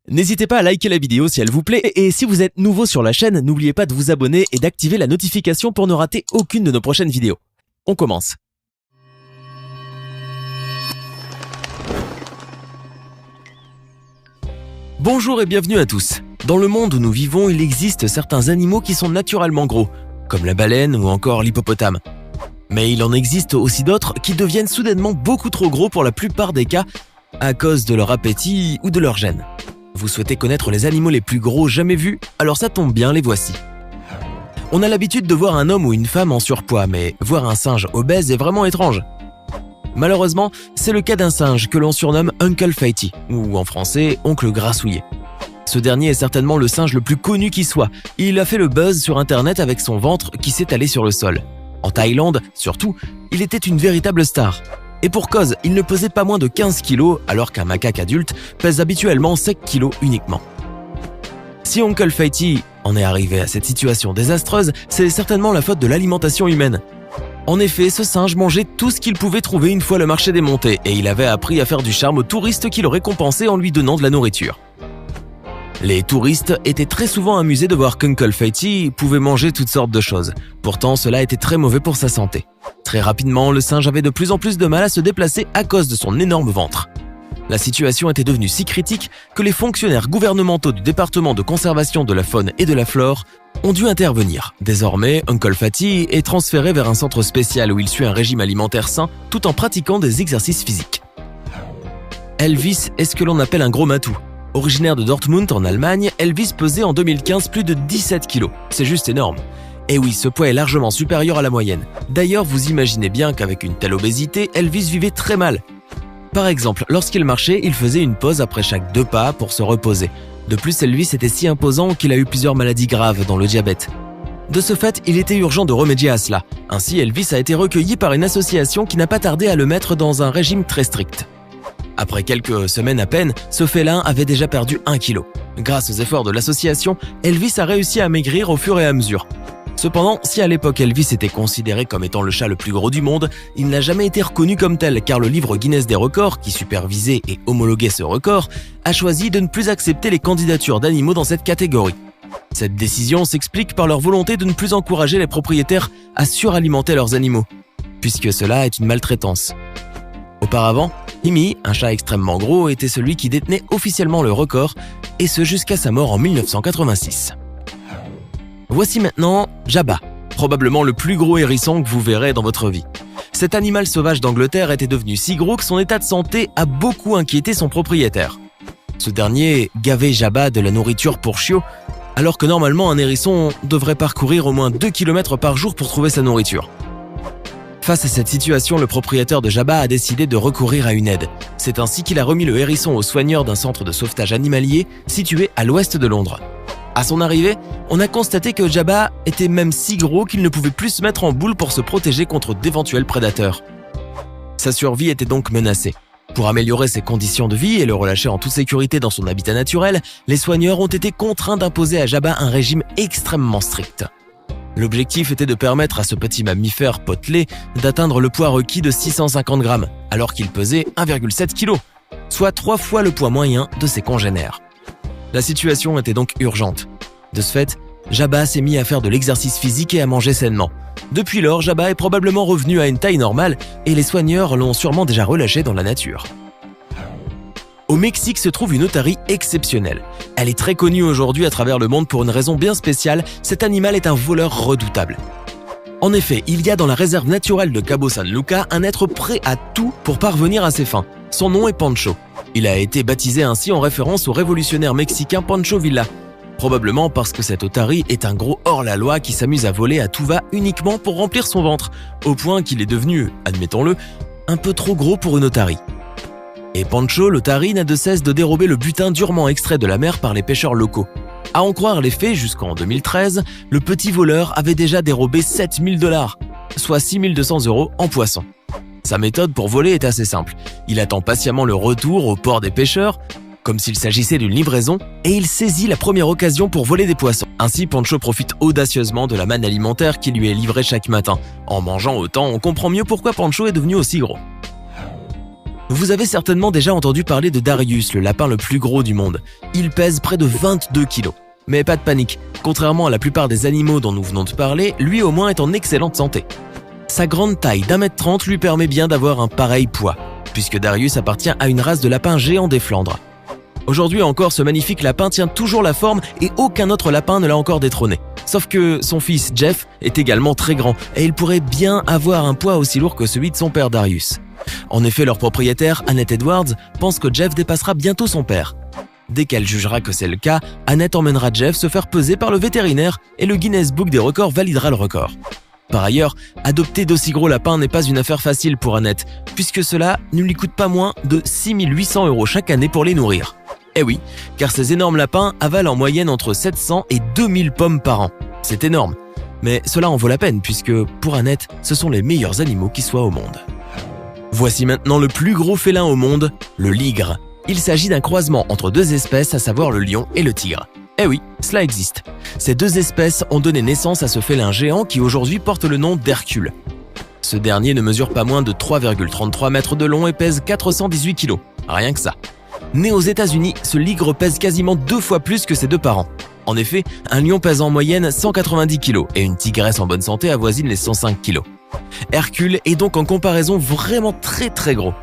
N'hésitez pas à liker la vidéo si elle vous plaît et si vous êtes nouveau sur la chaîne, n'oubliez pas de vous abonner et d'activer la notification pour ne rater aucune de nos prochaines vidéos. On commence. Bonjour et bienvenue à tous. Dans le monde où nous vivons, il existe certains animaux qui sont naturellement gros, comme la baleine ou encore l'hippopotame. Mais il en existe aussi d'autres qui deviennent soudainement beaucoup trop gros pour la plupart des cas à cause de leur appétit ou de leur gène. Vous souhaitez connaître les animaux les plus gros jamais vus? Alors ça tombe bien, les voici. On a l'habitude de voir un homme ou une femme en surpoids, mais voir un singe obèse est vraiment étrange. Malheureusement, c'est le cas d'un singe que l'on surnomme Uncle Fatty, ou en français, Oncle Grassouillet. Ce dernier est certainement le singe le plus connu qui soit. Il a fait le buzz sur internet avec son ventre qui s'est allé sur le sol. En Thaïlande, surtout, il était une véritable star. Et pour cause, il ne pesait pas moins de 15 kg alors qu'un macaque adulte pèse habituellement 7 kg uniquement. Si Uncle Fatty en est arrivé à cette situation désastreuse, c'est certainement la faute de l'alimentation humaine. En effet, ce singe mangeait tout ce qu'il pouvait trouver une fois le marché démonté et il avait appris à faire du charme aux touristes qui le récompensaient en lui donnant de la nourriture. Les touristes étaient très souvent amusés de voir qu'Uncle Fatty pouvait manger toutes sortes de choses. Pourtant, cela était très mauvais pour sa santé. Très rapidement, le singe avait de plus en plus de mal à se déplacer à cause de son énorme ventre. La situation était devenue si critique que les fonctionnaires gouvernementaux du département de conservation de la faune et de la flore ont dû intervenir. Désormais, Uncle Fatty est transféré vers un centre spécial où il suit un régime alimentaire sain tout en pratiquant des exercices physiques. Elvis est ce que l'on appelle un gros matou. Originaire de Dortmund en Allemagne, Elvis pesait en 2015 plus de 17 kg. C'est juste énorme. Et oui, ce poids est largement supérieur à la moyenne. D'ailleurs, vous imaginez bien qu'avec une telle obésité, Elvis vivait très mal. Par exemple, lorsqu'il marchait, il faisait une pause après chaque 2 pas pour se reposer. De plus, Elvis était si imposant qu'il a eu plusieurs maladies graves, dont le diabète. De ce fait, il était urgent de remédier à cela. Ainsi, Elvis a été recueilli par une association qui n'a pas tardé à le mettre dans un régime très strict. Après quelques semaines à peine, ce félin avait déjà perdu 1 kg. Grâce aux efforts de l'association, Elvis a réussi à maigrir au fur et à mesure. Cependant, si à l'époque Elvis était considéré comme étant le chat le plus gros du monde, il n'a jamais été reconnu comme tel car le livre Guinness des records, qui supervisait et homologuait ce record, a choisi de ne plus accepter les candidatures d'animaux dans cette catégorie. Cette décision s'explique par leur volonté de ne plus encourager les propriétaires à suralimenter leurs animaux, puisque cela est une maltraitance. Auparavant, Imi, un chat extrêmement gros, était celui qui détenait officiellement le record, et ce jusqu'à sa mort en 1986. Voici maintenant Jabba, probablement le plus gros hérisson que vous verrez dans votre vie. Cet animal sauvage d'Angleterre était devenu si gros que son état de santé a beaucoup inquiété son propriétaire. Ce dernier gavait Jabba de la nourriture pour chiots, alors que normalement un hérisson devrait parcourir au moins 2 km par jour pour trouver sa nourriture. Face à cette situation, le propriétaire de Jabba a décidé de recourir à une aide. C'est ainsi qu'il a remis le hérisson aux soigneurs d'un centre de sauvetage animalier situé à l'ouest de Londres. À son arrivée, on a constaté que Jabba était même si gros qu'il ne pouvait plus se mettre en boule pour se protéger contre d'éventuels prédateurs. Sa survie était donc menacée. Pour améliorer ses conditions de vie et le relâcher en toute sécurité dans son habitat naturel, les soigneurs ont été contraints d'imposer à Jabba un régime extrêmement strict. L'objectif était de permettre à ce petit mammifère potelé d'atteindre le poids requis de 650 grammes, alors qu'il pesait 1,7 kg, soit 3 fois le poids moyen de ses congénères. La situation était donc urgente. De ce fait, Jabba s'est mis à faire de l'exercice physique et à manger sainement. Depuis lors, Jabba est probablement revenu à une taille normale et les soigneurs l'ont sûrement déjà relâché dans la nature. Au Mexique se trouve une otarie exceptionnelle. Elle est très connue aujourd'hui à travers le monde pour une raison bien spéciale, cet animal est un voleur redoutable. En effet, il y a dans la réserve naturelle de Cabo San Lucas un être prêt à tout pour parvenir à ses fins. Son nom est Pancho. Il a été baptisé ainsi en référence au révolutionnaire mexicain Pancho Villa. Probablement parce que cet otarie est un gros hors-la-loi qui s'amuse à voler à tout va uniquement pour remplir son ventre, au point qu'il est devenu, admettons-le, un peu trop gros pour une otarie. Et Pancho, l'otarie, n'a de cesse de dérober le butin durement extrait de la mer par les pêcheurs locaux. À en croire les faits, jusqu'en 2013, le petit voleur avait déjà dérobé 7 000 $, soit 6 200 € en poissons. Sa méthode pour voler est assez simple. Il attend patiemment le retour au port des pêcheurs, comme s'il s'agissait d'une livraison, et il saisit la première occasion pour voler des poissons. Ainsi, Pancho profite audacieusement de la manne alimentaire qui lui est livrée chaque matin. En mangeant autant, on comprend mieux pourquoi Pancho est devenu aussi gros. Vous avez certainement déjà entendu parler de Darius, le lapin le plus gros du monde. Il pèse près de 22 kilos. Mais pas de panique, contrairement à la plupart des animaux dont nous venons de parler, lui au moins est en excellente santé. Sa grande taille d'1,30 m lui permet bien d'avoir un pareil poids, puisque Darius appartient à une race de lapins géants des Flandres. Aujourd'hui encore, ce magnifique lapin tient toujours la forme et aucun autre lapin ne l'a encore détrôné. Sauf que son fils Jeff est également très grand et il pourrait bien avoir un poids aussi lourd que celui de son père Darius. En effet, leur propriétaire, Annette Edwards, pense que Jeff dépassera bientôt son père. Dès qu'elle jugera que c'est le cas, Annette emmènera Jeff se faire peser par le vétérinaire et le Guinness Book des records validera le record. Par ailleurs, adopter d'aussi gros lapins n'est pas une affaire facile pour Annette, puisque cela ne lui coûte pas moins de 6 800 € chaque année pour les nourrir. Eh oui, car ces énormes lapins avalent en moyenne entre 700 et 2000 pommes par an. C'est énorme, mais cela en vaut la peine puisque, pour Annette, ce sont les meilleurs animaux qui soient au monde. Voici maintenant le plus gros félin au monde, le ligre. Il s'agit d'un croisement entre deux espèces, à savoir le lion et le tigre. Eh oui, cela existe. Ces deux espèces ont donné naissance à ce félin géant qui aujourd'hui porte le nom d'Hercule. Ce dernier ne mesure pas moins de 3,33 mètres de long et pèse 418 kg. Rien que ça. Né aux États-Unis, ce ligre pèse quasiment 2 fois plus que ses deux parents. En effet, un lion pèse en moyenne 190 kg et une tigresse en bonne santé avoisine les 105 kg. Hercule est donc en comparaison vraiment très gros.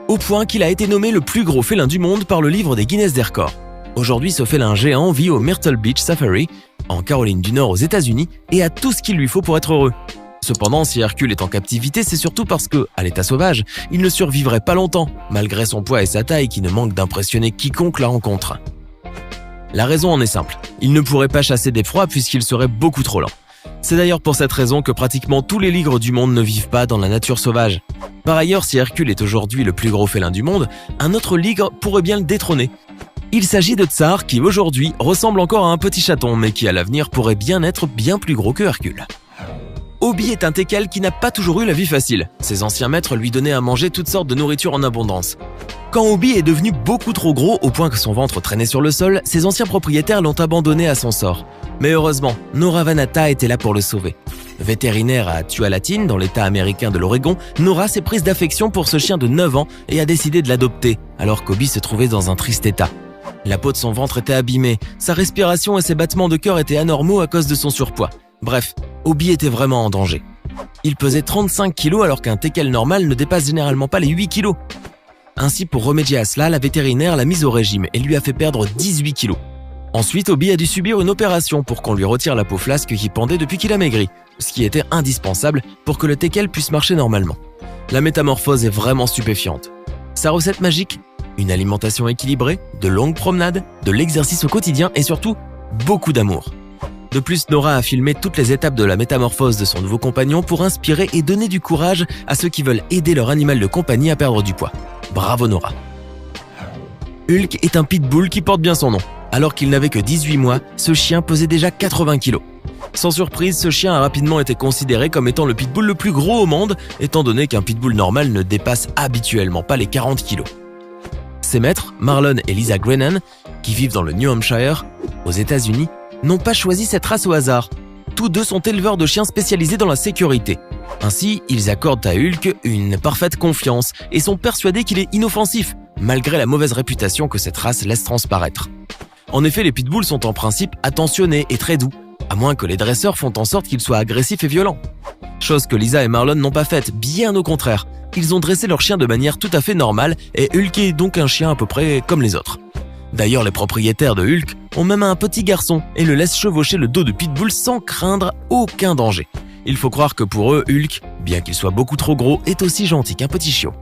Au point qu'il a été nommé le plus gros félin du monde par le livre des Guinness des records. Aujourd'hui, ce félin géant vit au Myrtle Beach Safari, en Caroline du Nord aux États-Unis, et a tout ce qu'il lui faut pour être heureux. Cependant, si Hercule est en captivité, c'est surtout parce que, à l'état sauvage, il ne survivrait pas longtemps, malgré son poids et sa taille qui ne manquent d'impressionner quiconque la rencontre. La raison en est simple, il ne pourrait pas chasser des proies puisqu'il serait beaucoup trop lent. C'est d'ailleurs pour cette raison que pratiquement tous les ligres du monde ne vivent pas dans la nature sauvage. Par ailleurs, si Hercule est aujourd'hui le plus gros félin du monde, un autre ligre pourrait bien le détrôner. Il s'agit de Tsar qui aujourd'hui ressemble encore à un petit chaton mais qui à l'avenir pourrait bien être bien plus gros que Hercule. Obi est un teckel qui n'a pas toujours eu la vie facile. Ses anciens maîtres lui donnaient à manger toutes sortes de nourriture en abondance. Quand Obi est devenu beaucoup trop gros au point que son ventre traînait sur le sol, ses anciens propriétaires l'ont abandonné à son sort. Mais heureusement, Nora Vanata était là pour le sauver. Vétérinaire à Tualatin, dans l'état américain de l'Oregon, Nora s'est prise d'affection pour ce chien de 9 ans et a décidé de l'adopter, alors qu'Obi se trouvait dans un triste état. La peau de son ventre était abîmée, sa respiration et ses battements de cœur étaient anormaux à cause de son surpoids. Bref, Obi était vraiment en danger. Il pesait 35 kg alors qu'un teckel normal ne dépasse généralement pas les 8 kg. Ainsi, pour remédier à cela, la vétérinaire l'a mise au régime et lui a fait perdre 18 kg. Ensuite, Obi a dû subir une opération pour qu'on lui retire la peau flasque qui pendait depuis qu'il a maigri, ce qui était indispensable pour que le teckel puisse marcher normalement. La métamorphose est vraiment stupéfiante. Sa recette magique ? Une alimentation équilibrée, de longues promenades, de l'exercice au quotidien et surtout, beaucoup d'amour. De plus, Nora a filmé toutes les étapes de la métamorphose de son nouveau compagnon pour inspirer et donner du courage à ceux qui veulent aider leur animal de compagnie à perdre du poids. Bravo Nora. Hulk est un pitbull qui porte bien son nom. Alors qu'il n'avait que 18 mois, ce chien pesait déjà 80 kg. Sans surprise, ce chien a rapidement été considéré comme étant le pitbull le plus gros au monde, étant donné qu'un pitbull normal ne dépasse habituellement pas les 40 kg. Ses maîtres, Marlon et Lisa Grennan, qui vivent dans le New Hampshire, aux États-Unis, n'ont pas choisi cette race au hasard. Tous deux sont éleveurs de chiens spécialisés dans la sécurité. Ainsi, ils accordent à Hulk une parfaite confiance et sont persuadés qu'il est inoffensif, malgré la mauvaise réputation que cette race laisse transparaître. En effet, les pitbulls sont en principe attentionnés et très doux, à moins que les dresseurs font en sorte qu'ils soient agressifs et violents. Chose que Lisa et Marlon n'ont pas faite, bien au contraire. Ils ont dressé leur chien de manière tout à fait normale et Hulk est donc un chien à peu près comme les autres. D'ailleurs, les propriétaires de Hulk ont même un petit garçon et le laissent chevaucher le dos de pitbull sans craindre aucun danger. Il faut croire que pour eux, Hulk, bien qu'il soit beaucoup trop gros, est aussi gentil qu'un petit chiot.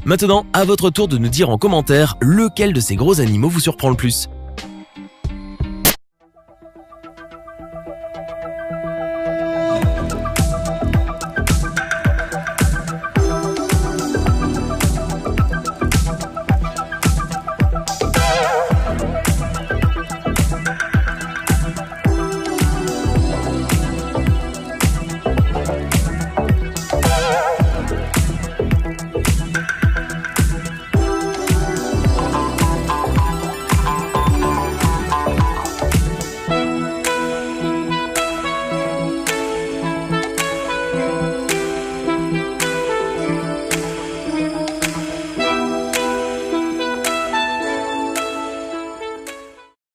Maintenant, à votre tour de nous dire en commentaire lequel de ces gros animaux vous surprend le plus.